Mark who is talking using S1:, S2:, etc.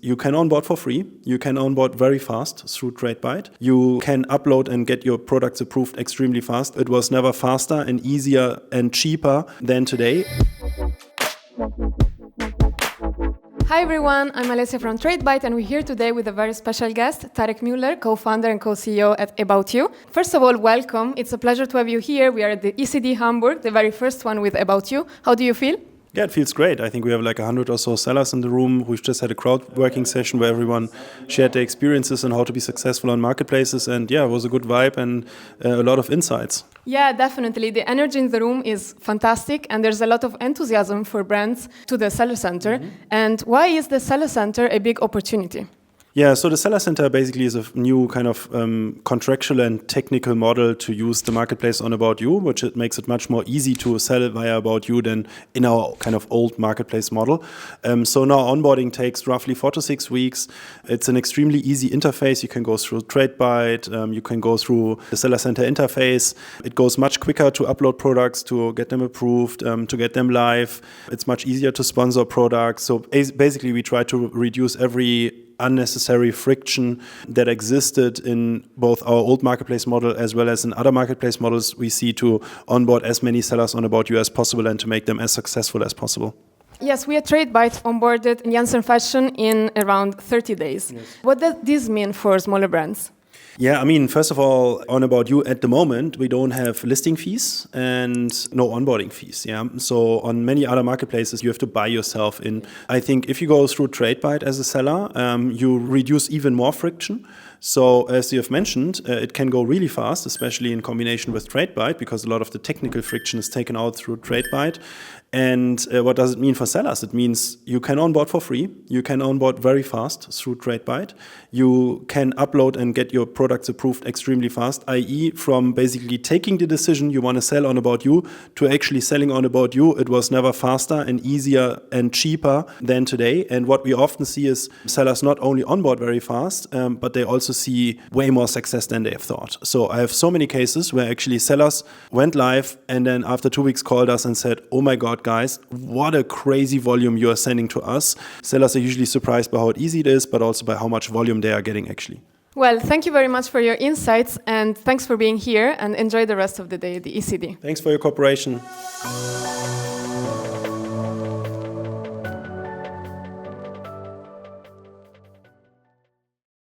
S1: you can onboard for free. You can onboard very fast through Tradebyte. You can upload and get your products approved extremely fast. It was never faster and easier and cheaper than today.
S2: Hi everyone, I'm Alessia from Tradebyte and we're here today with a very special guest, Tarek Müller, co-founder and co-CEO at About You. First of all, welcome. It's a pleasure to have you here. We are at the ECD Hamburg, the very first one with About You. How do you feel?
S1: Yeah, it feels great. I think we have like 100 or so sellers in the room. We've just had a crowd working session where everyone shared their experiences and how to be successful on marketplaces. And yeah, it was a good vibe and a lot of insights.
S2: Yeah, definitely. The energy in the room is fantastic and there's a lot of enthusiasm for brands to the Seller Center. Mm-hmm. And why is the Seller Center a big opportunity?
S1: Yeah, so the Seller Center basically is a new kind of contractual and technical model to use the marketplace on About You, which it makes it much more easy to sell via About You than in our kind of old marketplace model. So now onboarding takes roughly 4 to 6 weeks. It's an extremely easy interface. You can go through Tradebyte, you can go through the Seller Center interface. It goes much quicker to upload products, to get them approved, to get them live. It's much easier to sponsor products. So basically we try to reduce every unnecessary friction that existed in both our old marketplace model as well as in other marketplace models we see to onboard as many sellers on About You as possible and to make them as successful as possible.
S2: Yes, we at Tradebyte onboarded Jansen Fashion in around 30 days. Yes. What does this mean for smaller brands?
S1: Yeah, I mean, first of all, on About You at the moment, we don't have listing fees and no onboarding fees. Yeah, so on many other marketplaces, you have to buy yourself in. I think if you go through Tradebyte as a seller, you reduce even more friction. So as you have mentioned, it can go really fast, especially in combination with Tradebyte, because a lot of the technical friction is taken out through Tradebyte. And what does it mean for sellers? It means you can onboard for free. You can onboard very fast through Tradebyte. You can upload and get your products approved extremely fast, i.e. from basically taking the decision you want to sell on About You to actually selling on About You. It was never faster and easier and cheaper than today. And what we often see is sellers not only onboard very fast, but they also see way more success than they have thought. So I have so many cases where actually sellers went live and then after 2 weeks called us and said, oh my God, guys, what a crazy volume you are sending to us. Sellers are usually surprised by how easy it is, but also by how much volume they are getting actually.
S2: Well, thank you very much for your insights and thanks for being here and enjoy the rest of the day at the ECD.
S1: Thanks for your cooperation.